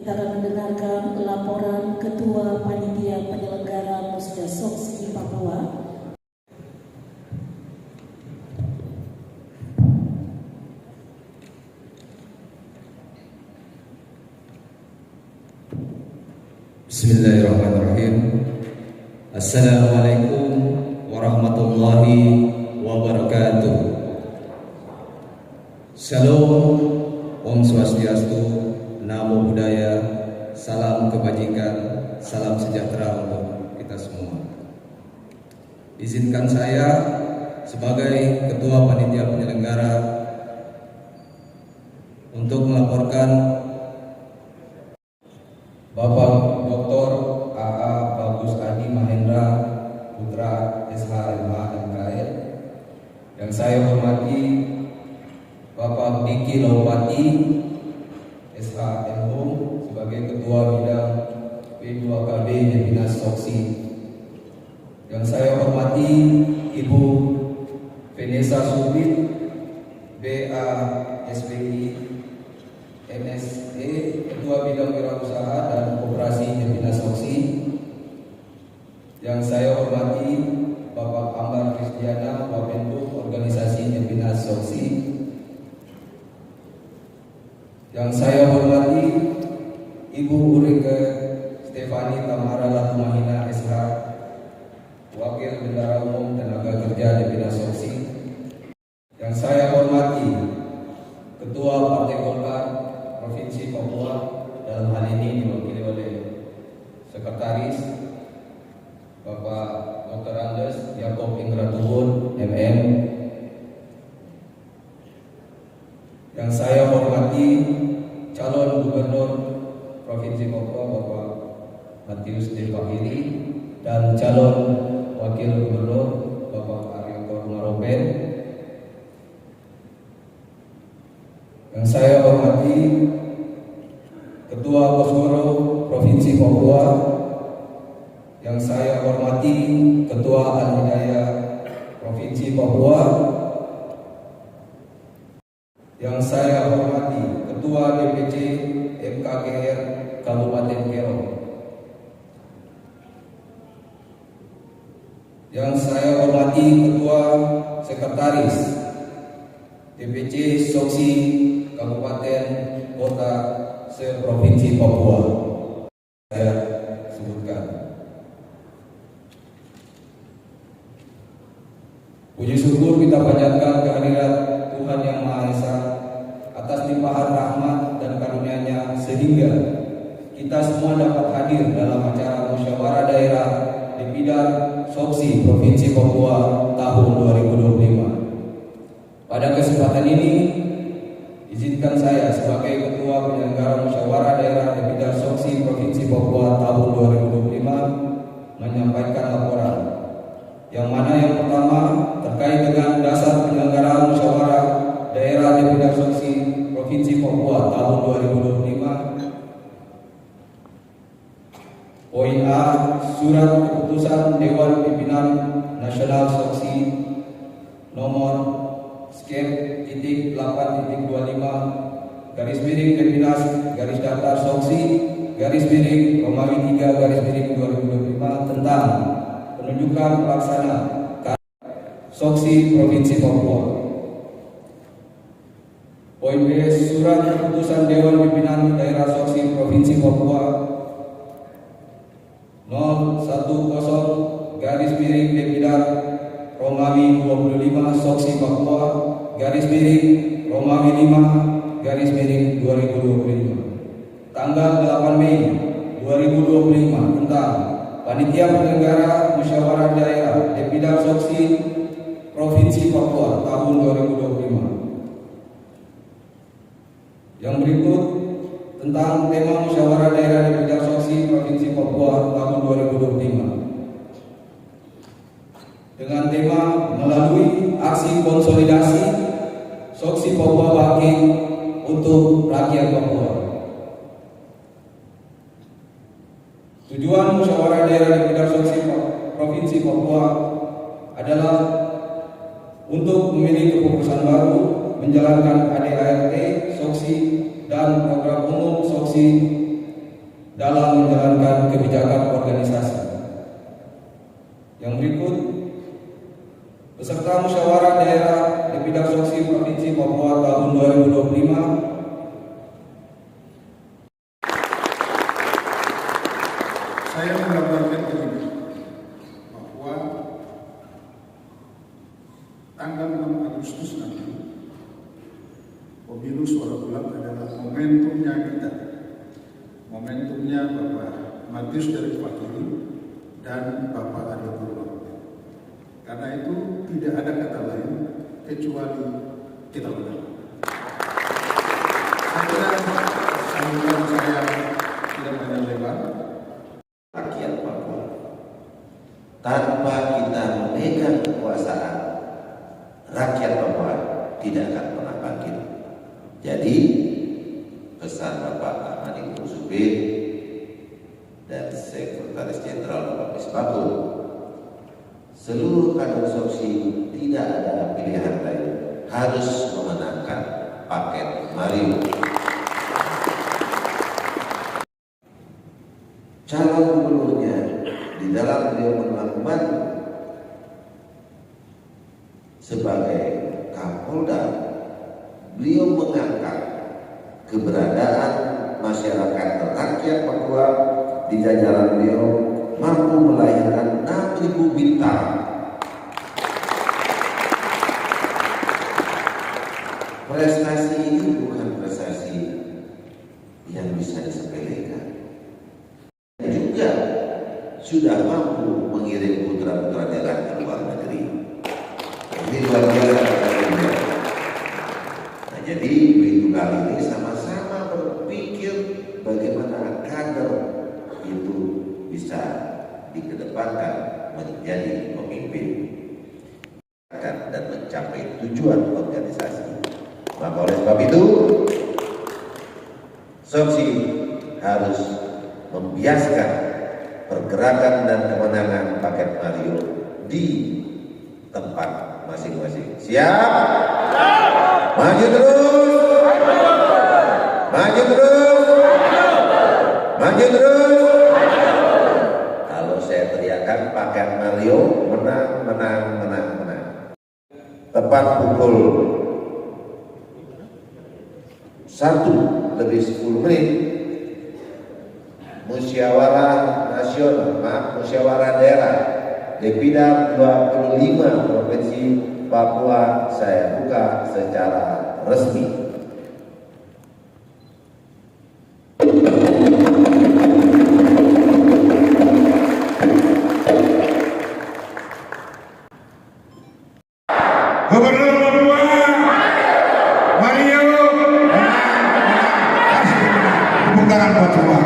Kita akan mendengarkan laporan Ketua Panitia Penyelenggara Musda Soksi Papua. Bismillahirrahmanirrahim. Assalamualaikum warahmatullahi wabarakatuh. Shalom, Om Swastiastu, Namo Buddhaya, salam kebajikan, salam sejahtera untuk kita semua. Izinkan saya sebagai Ketua Panitia Penyelenggara untuk melaporkan Bapak Dr. AA Bagus Adi Mahendra Putra SHMH MKL, yang saya hormati Bapak Diki Lopati SHMH sebagai Ketua Bidang P2KB Dinas Soksi, yang saya hormati Ibu Vanessa Subit BA SPI MSE Ketua Bidang Wirausaha dan Koperasi Dinas Soksi, yang saya hormati Bapak Ambar Kristiana Wapendu Organisasi Dinas Soksi, yang saya hormati Ibu Urike Stefani Tamara Latumahina SH Wakil Bendara Umum Tenaga Kerja Dinas Soksi, yang saya hormati Ketua Partai Golkar Provinsi Papua, dalam hal ini diwakili oleh Sekretaris Bapak Dr. Andes Yakob Ingratubun MM, yang saya hormati calon Gubernur Provinsi Papua Bapak Matius D. Fakiri dan calon Wakil Gubernur Bapak Aryo Maropen, yang saya hormati Ketua Bosgoro Provinsi Papua, yang saya hormati Ketua Al-Hidayah Provinsi Papua, yang saya hormati Ketua DPC MKGR Kabupaten Kero, yang saya hormati Ketua Sekretaris DPC Soksi Kabupaten Kota se-Provinsi Papua saya sebutkan. Puji syukur kita panjatkan kehadirat Tuhan Yang Maha Esa atas limpahan rahmat dan karunia-Nya sehingga kita semua dapat hadir dalam acara musyawarah daerah di bidang Soksi Provinsi Papua tahun 2025. Pada kesempatan ini, izinkan saya sebagai Ketua Penyelenggara Musyawarah Daerah di bidang Soksi Provinsi Papua tahun 2025 menyampaikan laporan, yang mana yang pertama terkait dengan dasar penyelenggaraan musyawarah daerah di bidang Soksi Provinsi Papua tahun 2025. Poin A, Surat Keputusan Dewan Pimpinan Nasional Soksi nomor /8.25 garis datar Soksi Romawi 3 2025 tentang penunjukan pelaksana Soksi Provinsi Papua. Poin B, Surat Keputusan Dewan Pimpinan Daerah Soksi Provinsi Papua 010 Romawi 25 Soksi Papua Romawi 5 2025 tanggal 8 Mei 2025 tentang Panitia Penyelenggara Musyawarah Daerah di bidang Soksi Provinsi Papua tahun 2025. Yang berikut tentang tema musyawarah daerah di bidang Soksi Provinsi Papua tahun 2025 dengan tema melalui aksi konsolidasi Soksi Papua Bangkit untuk rakyat Papua. Tujuan musyawarah daerah di bidang Soksi Provinsi Papua adalah untuk memilih kepengurusan baru, menjalankan ADART, Soksi, dan program umum Soksi dalam menjalankan kebijakan organisasi. Yang berikut, peserta musyawarah daerah di bidang soksi Provinsi Papua tahun 2025 saya menggambarkan begini, bahwa tanggal 6 Agustus nanti pemilu suara ulang adalah momentumnya kita, momentumnya Bapak Matius dari Fakiri dan Bapak Aryo Purwo. Karena itu tidak ada kata lain kecuali kita menang. Sambutan saya tidak banyak lebar. Rakyat Papua tanpa kita memegang kekuasaan, rakyat Papua tidak akan pernah bangkit. Jadi pesan Bapak Maningrum Supir dan Sekretaris Jenderal Bapak Misbakul, seluruh kader soksi tidak ada pilihan lain, harus memenangkan paket Mario. Calon gubernurnya di dalam beliau melakukan sebagai Kapolda, beliau mengangkat keberadaan masyarakat rakyat Papua di jajaran beliau, mampu melahirkan 6.000 bintang. Prestasi ini bukan prestasi yang bisa disepelekan. Juga sudah mampu mengirim putra-putra daerah ke luar negeri. Ini luar biasa. Nah, jadi begitu kali ini sama-sama berpikir bagaimana kader itu bisa dikedepankan menjadi pemimpin dan mencapai tujuan organisasi. Maka oleh sebab itu, soksi harus membiaskan pergerakan dan kemenangan paket Mario di tempat masing-masing. Siap? Maju terus! Maju terus! Maju terus! Kalau saya teriakan paket Mario, menang, menang, menang, menang. Tepat pukul 1:10 musyawarah nasional, musyawarah daerah di bidang 25 Provinsi Papua saya buka secara resmi. Gubernur Papua, Mario, tepuk tangan buat semua.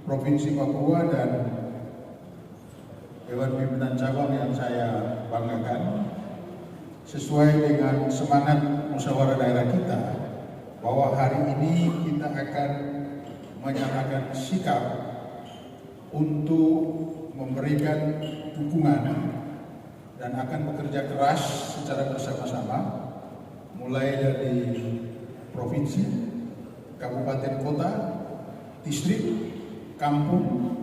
Provinsi Papua dan Dewan Pimpinan Cabang yang saya banggakan, sesuai dengan semangat musyawarah daerah kita, bahwa hari ini kita akan menyatakan sikap untuk memberikan dukungan dan akan bekerja keras secara bersama-sama, mulai dari provinsi, kabupaten, kota, distrik, kampung.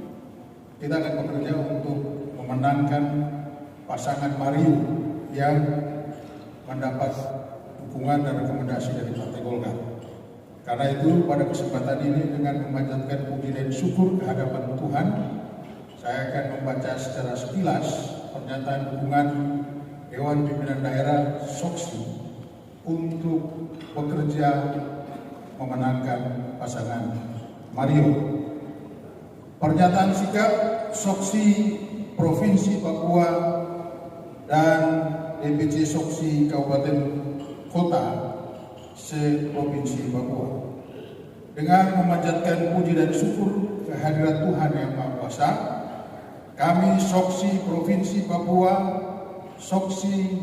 Kita akan bekerja untuk memenangkan pasangan Mario yang mendapat dukungan dan rekomendasi dari Partai Golkar. Karena itu pada kesempatan ini dengan memanjatkan puji dan syukur kehadapan Tuhan, saya akan membaca secara sekilas pernyataan dukungan Dewan Pimpinan Daerah Soksi untuk bekerja memenangkan pasangan Mario. Pernyataan sikap Soksi Provinsi Papua dan DPC Soksi Kabupaten Kota se-Provinsi Papua. Dengan memanjatkan puji dan syukur kehadirat Tuhan Yang Maha Kuasa, kami Soksi Provinsi Papua, Soksi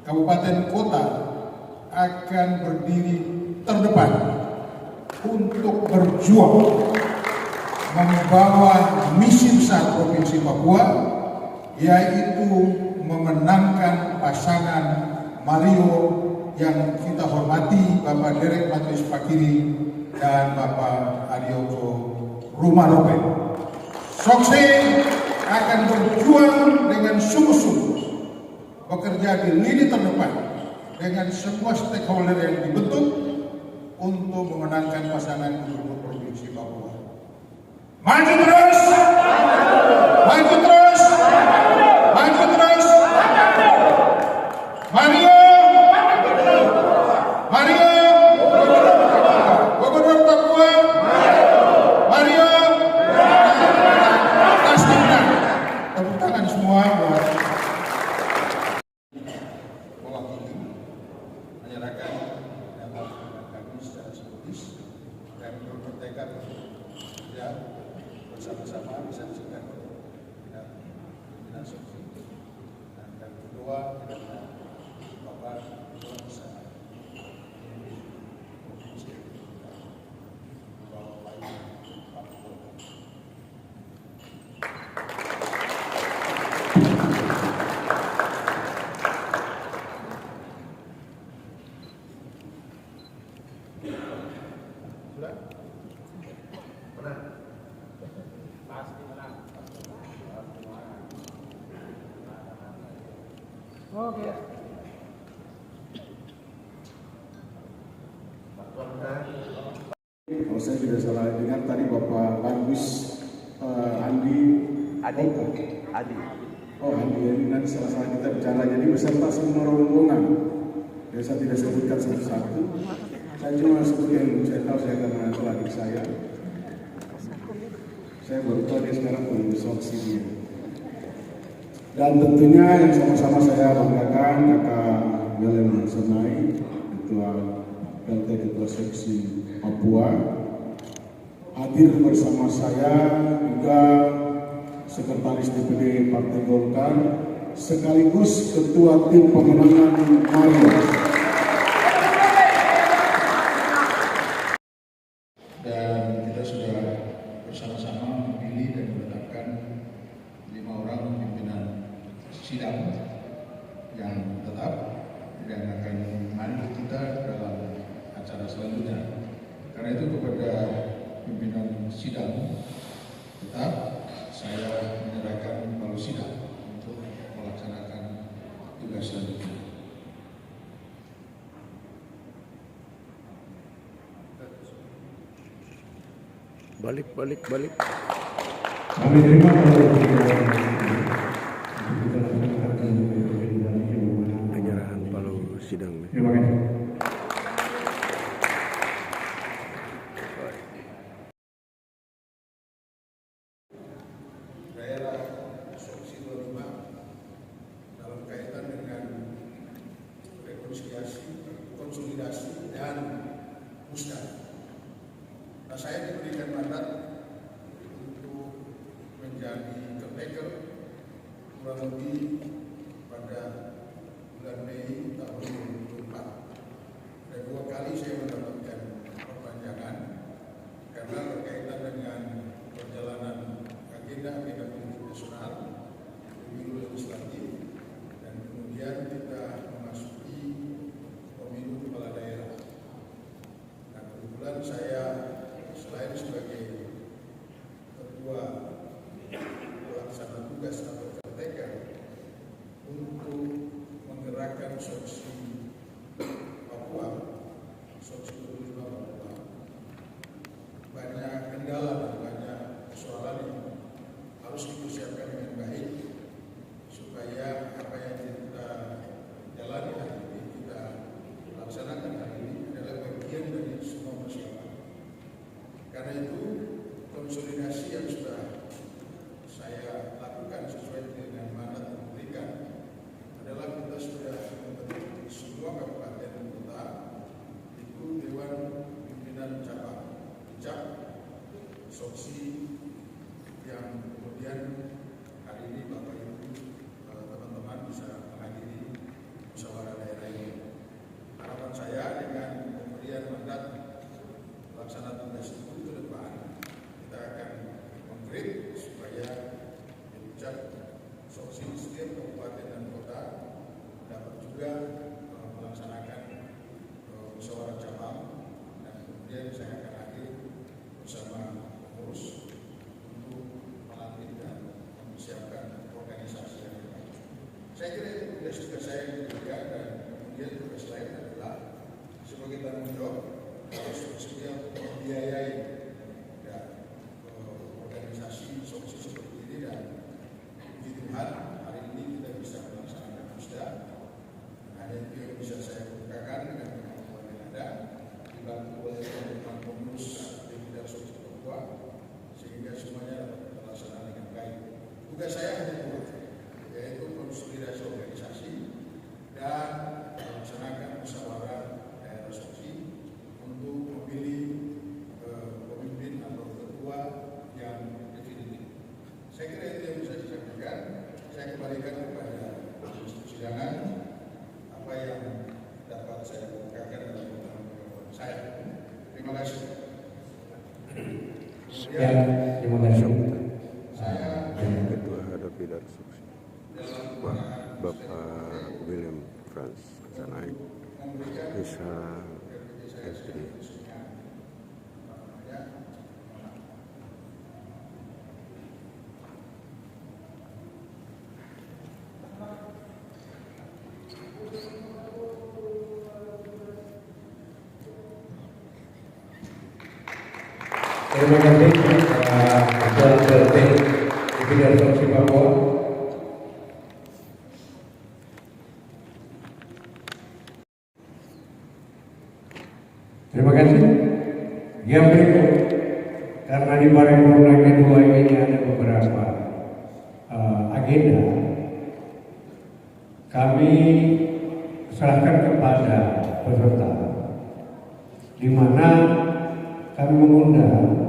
Kabupaten Kota akan berdiri terdepan untuk berjuang membawa misi besar Provinsi Papua, yaitu memenangkan pasangan Mario yang kita hormati Bapak Derek Matius Fakiri dan Bapak Adioko Rumarope. Soksi akan berjuang dengan sungguh-sungguh, bekerja di lini terdepan dengan semua stakeholder yang dibentuk untuk memenangkan pasangan gubernur Provinsi Papua. Maju terus! Maju terus! Maju terus! Mario! Mario! Gubernur Papua! Mario! Pasti menang. Tepuk tangan semua buat mewakili, menyerahkan dapat kami secara simbolis dan bertekad ya bersama-sama bisa disingkat dan pimpinan Soksi dan kedua Bapak Ketua Besar Provinsi Bapak Papua. Kalau saya tidak salah dengar tadi Bapak Bagus Andi. Oh Andi, ini nanti salah kita bicara. Jadi beserta semua rombongan. Jadi saya tidak sebutkan satu-satu. Saya cuma sebut yang saya tahu, saya karena itu adik saya. Saya baru tahu dia sekarang pengurus Soksi dia. Dan tentunya yang sama-sama saya banggakan Kakak Belem Senai, Ketua PLT Ketua Seksi Papua, hadir bersama saya juga Sekretaris DPD Partai Golkar sekaligus Ketua Tim Pemenangan Mario. Dan kita sudah bersama-sama memilih dan menetapkan 5 orang pimpinan sidang yang tetap dan akan memandu kita dalam acara selanjutnya. Karena itu kepada pimpinan sidang tetap saya menyerahkan palu sidang untuk melaksanakan tugas selanjutnya. Balik. Kami terima Penyerahan palu sidang. Terima kasih. Daerah Soksi 25 dalam kaitan dengan rekonsiliasi, konsolidasi dan musnah. Nah, saya diberikan mandat untuk menjadi caretaker kurang lebih pada bulan Mei tahun 2024. Dan 2 kali saya mendapatkan perpanjangan karena berkaitan dengan perjalanan agenda politik nasional, pemilu legislatif, dan kemudian kita memasuki pemilu kepala daerah. Nah, kebetulan saya selain sebagai ketua pelaksana tugas atau caretaker untuk menggerakkan Soksi Papua, Soksi 25 Papua, banyak kendala dan banyak persoalan yang harus dipersiapkan dengan baik supaya apa yang kita jalani hari ini, kita laksanakan hari ini adalah bagian dari semua persiapan. Karena itu konsolidasi yang sudah saya lakukan sesuai dengan mandat yang diberikan adalah kita sudah membentuk semua kabupaten dan kota itu Dewan Pimpinan Cabang Soksi yang kemudian hari ini Bapak Ibu teman-teman bisa menghadiri musyawarah daerah ini. Harapan saya dengan pemberian mandat pelaksana tugas itu ke depan kita akan mengkrit supaya Dipucat Soksi setiap kabupaten dan kota dapat juga melaksanakan Terima kasih. Ya, terima kasih. Ketua Bidang Soksi Bapak William Franz Sanai bisa SD. Terima kasih Ketua PLT Bidang Soksi Papua. Terima kasih. Yang berikut, karena di paripurna kedua ini ada beberapa agenda, kami serahkan kepada peserta, di mana kami mengundang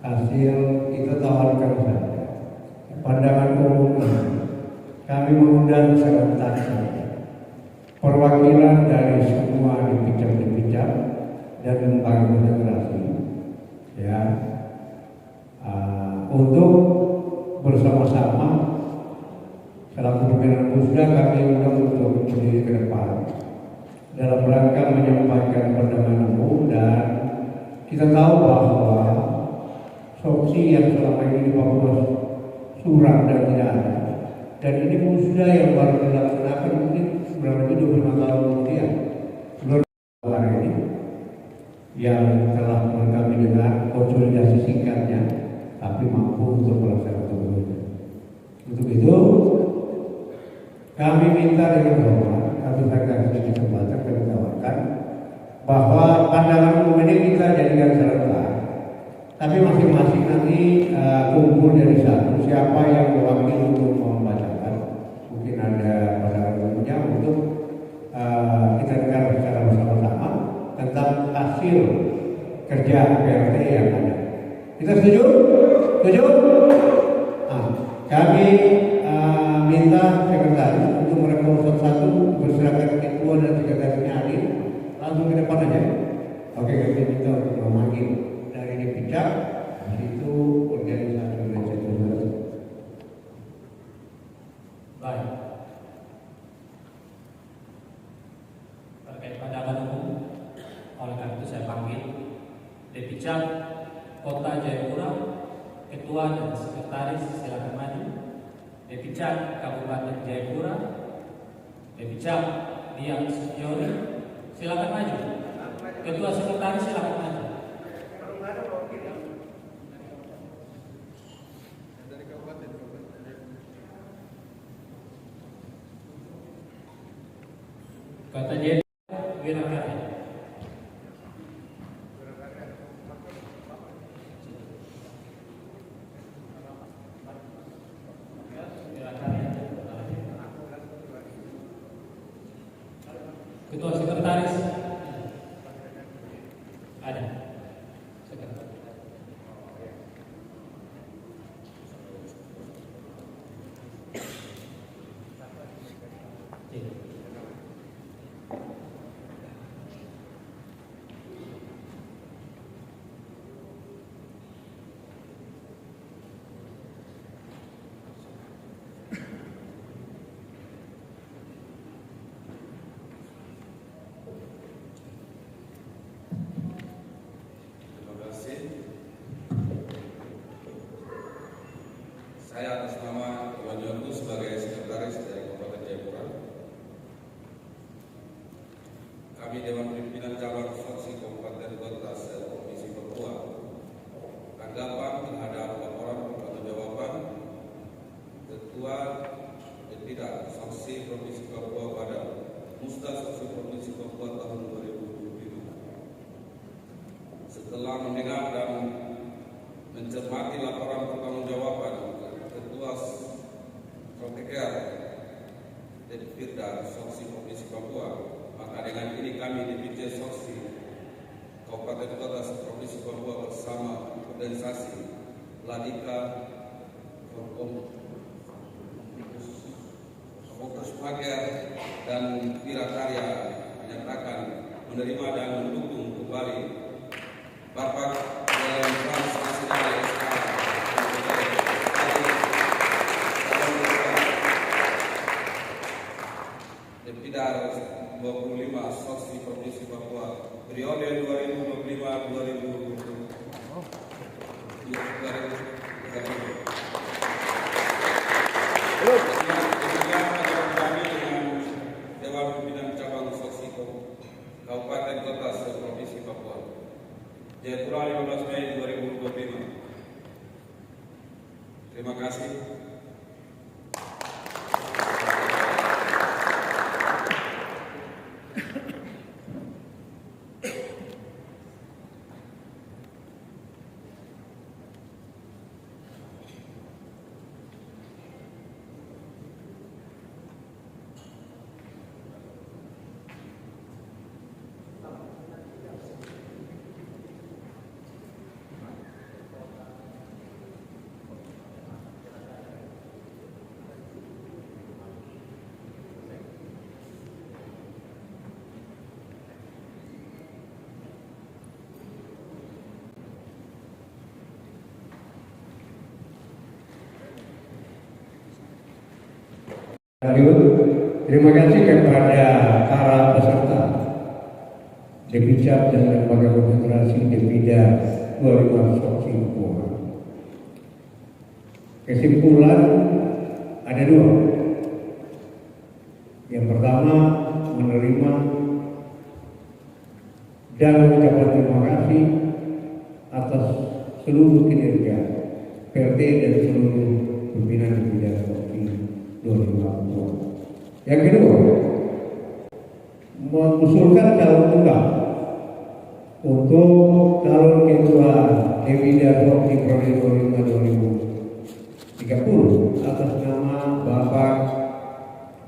hasil itu tawarkan saja. Pandangan umum kami mengundang serentak perwakilan dari semua dipijak dan lembaga konsentrasi, ya, untuk bersama-sama selaku pimpinan Musda kami undang untuk berdiri ke depan dalam rangka menyampaikan pandangan umum. Dan kita tahu bahwa soksi yang selama ini di Papua suram dan tidak ada, dan ini Musda yang baru dilaksanakan mungkin kurang lebih 25 tahun kemudian. Sebelum hari ini yang telah kami dengar konsolidasi singkatnya, tapi mampu untuk melaksanakan tugasnya. Untuk itu kami minta dengan hormat, atau saya kasih kesempatan kami tawarkan bahwa pandangan umum ini kita jadikan serentak, tapi masing-masing nanti kumpul dari satu, siapa yang mewakili untuk membacakan. Mungkin ada pandangan umumnya untuk kita dengar secara bersama-sama tentang hasil kerja PLT yang ada. Kita setuju? Setuju? Kami minta sekretaris untuk merekam satu-satu, berserahkan ketua dan sekretarisnya hadir. Langsung ke depan aja. Oke, kami minta untuk memanggil dari dipijak, itu organisasi dan sekretaris. Baik. Terkait pandangan umum, oleh karena itu saya panggil Depicak Kota Jayapura, Ketua dan Sekretaris silakan maju. Depicak Kabupaten Jayapura, Depicak Dian Setiori, silakan maju. Ketua Sekretaris silakan maju. Kota Jayapura, Wirakarya. Ketua Sekretaris ada. Sekretaris. Saya atas nama Iwan Jontu sebagai sekretaris dari Kabupaten Jayapura. Kami Dewan Pimpinan Cabang Soksi Kabupaten Kota Provinsi Papua. Tanggapan terhadap laporan pertanggungjawaban Ketua dan Bidang Soksi Provinsi Papua pada Musda Soksi Provinsi Papua tahun 2025. Setelah mendengar dan mencermati laporan pertanggungjawaban Ketua Proteker dan Bidang Soksi Provinsi Papua, maka dengan ini kami DPC Soksi Kabupaten Kota Provinsi Papua bersama organisasi Ladika Fokus Pager dan Wirakarya menyatakan menerima dan mendukung kembali Bapak William Frans Nasional SK Deputi 25 Soksi Provinsi Papua periode 2025-2030. Dewan Pimpinan Cabang Soksi Kabupaten Kota Provinsi Papua. Jayapura 15 Mei 2025. Terima kasih. Terima kasih kepada para peserta Depicap dan Lembaga Konsentrasi Depida 25 Soksi Papua. Kesimpulan ada dua. Yang pertama, menerima dan mengucapkan terima kasih atas seluruh kinerja PRT dan seluruh pimpinan Depida Soksi 25 Papua. Yang kedua, mengusulkan calon tunggal untuk calon ketua Depida Soksi periode 2025-2030 atas nama Bapak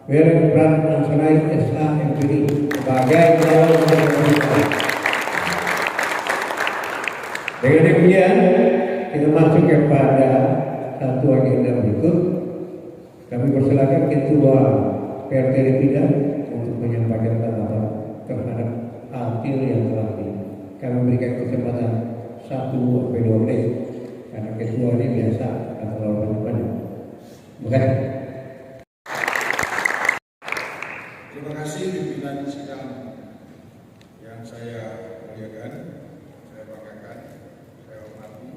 William Frans Nasional SK MPD sebagai calon ketua. Dengan demikian, kita masuk kepada satu agenda berikut. Kami persilakan Ketua PRT Depida untuk menyampaikan tanggapan terhadap hasil yang telah kami berikan kesempatan 1-2 menit karena ketua ini biasa akan terlalu banyak. Terima kasih. Terima kasih pimpinan sidang yang saya muliakan, saya banggakan, saya hormati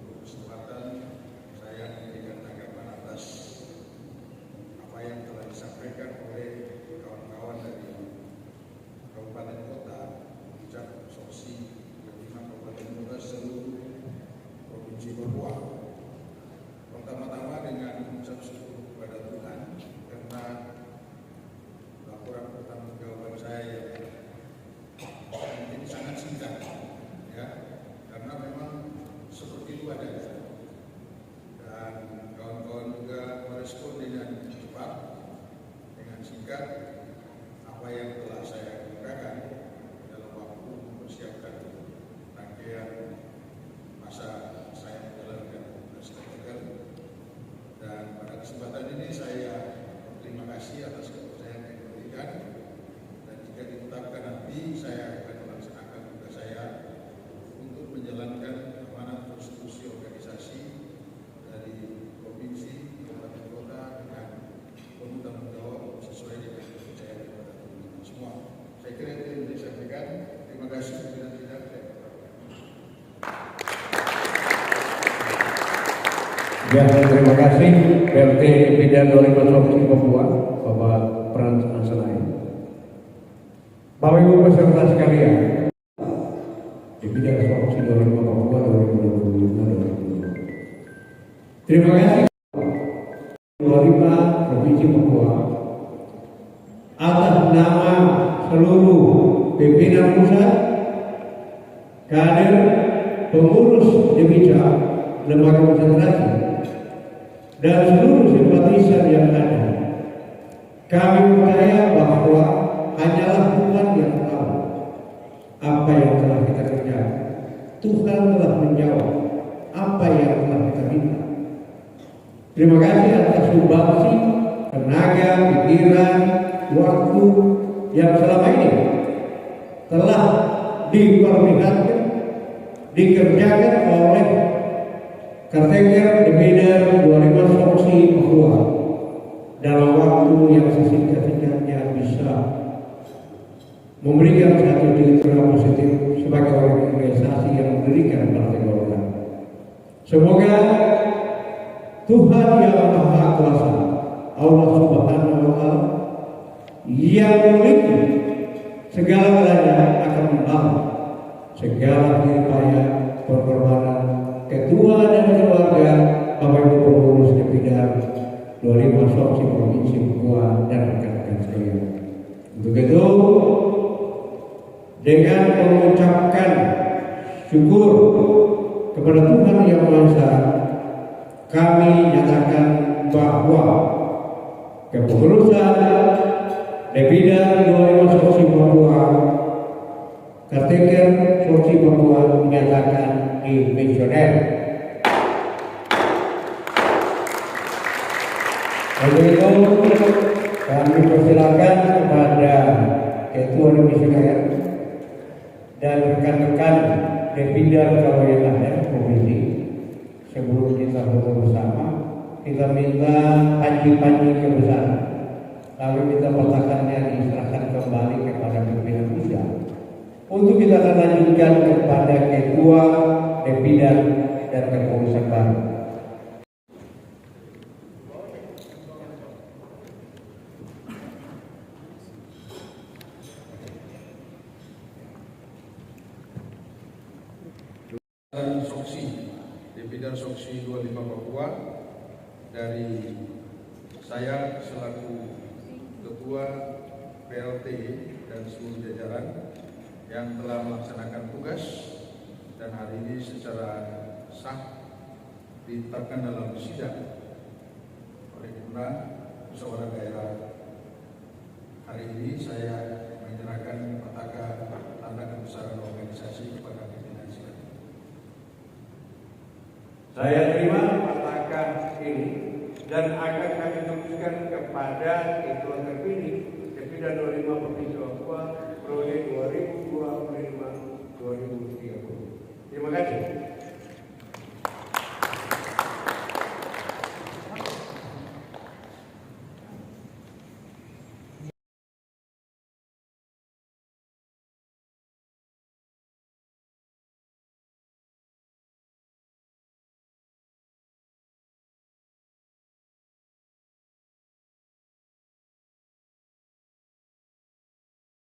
untuk kesempatan saya memberikan tanggapan atas apa yang telah disampaikan oleh kawan-kawan dari Kabupaten Kota, Puncak Soksi, 25 Kabupaten Kota seluruh Provinsi Papua. Pertama-tama dengan mengucap syukur kepada Tuhan karena laporan pertanggungjawaban saya yang ini sangat singkat, ya, karena memang seperti itu adanya. Dan kawan-kawan juga merespon dengan cepat, dengan singkat apa yang telah saya kemukakan dalam waktu mempersiapkan rangkaian masa saya menjalankan tugas tegal. Dan pada kesempatan ini saya berterima kasih atas kepercayaan yang diberikan, dan jika ditetapkan nanti saya akan melaksanakan tugas saya untuk menjalankan amanat konstitusi organisasi dari provinsi kabupaten kota dengan penuh tanggung jawab sesuai dengan kepercayaan kepada teman-teman semua. Saya kira itu yang bisa saya sampaikan. Terima kasih. Ya, terima kasih PRT Depida 25 Soksi Papua, Bapak Frans Nasional. Bapak Ibu peserta sekalian, Depida Soksi 25 Papua 2025-2030. Terima kasih 25 Provinsi Papua atas nama seluruh pimpinan pusat, kader, pengurus Depida, lembaga konsentrasi, dan seluruh simpatisan yang ada. Kami percaya bahwa hanyalah Tuhan yang tahu apa yang telah kita kerjakan. Tuhan telah menjawab apa yang telah kita minta. Terima kasih atas sumbangsi, tenaga, pikiran, waktu yang selama ini telah diperlihatkan dikerjakan oleh Caretaker Debida 25 Soksi Papua dalam waktu yang sesingkat-singkatnya bisa memberikan satu citra positif sebagai organisasi yang mendirikan Partai Golkar. Semoga Tuhan yang Maha Kuasa, Allah Subhanahu wa Ta'ala, yang memiliki segala-galanya akan membalas segala upaya pengorbanan ketua dan keluarga Bapak Ibu pengurus Debida 25 Soksi Provinsi Papua dan rekan-rekan sekalian. Untuk itu, dengan mengucapkan syukur kepada Tuhan Yang Maha Esa, kami nyatakan bahwa kepengurusan Debida 25 Soksi Papua, Caretaker Soksi Papua menyatakan dimisioner. Untuk itu, kami persilakan kepada Ketua Dimisioner dan rekan-rekan Debida kalau yang ada provinsi, sebelum kita foto bersama, kita minta panji-panji kebesaran, lalu kita kotakannya diserahkan kembali kepada pimpinan pusat untuk kita akan lanjutkan kepada Ketua Debida dan kepengurusan baru. Soksi, Debida Soksi 25 Papua, dari saya selaku Ketua PLT dan seluruh jajaran yang telah melaksanakan tugas dan hari ini secara sah ditetapkan dalam sidang oleh guna musyawarah daerah. Hari ini saya menyerahkan petaka tanda kebesaran organisasi kepada pimpinan sidang. Saya terima petaka ini dan akan kami teruskan kepada Ketua terpilih Debida 25 Provinsi Papua periode 2000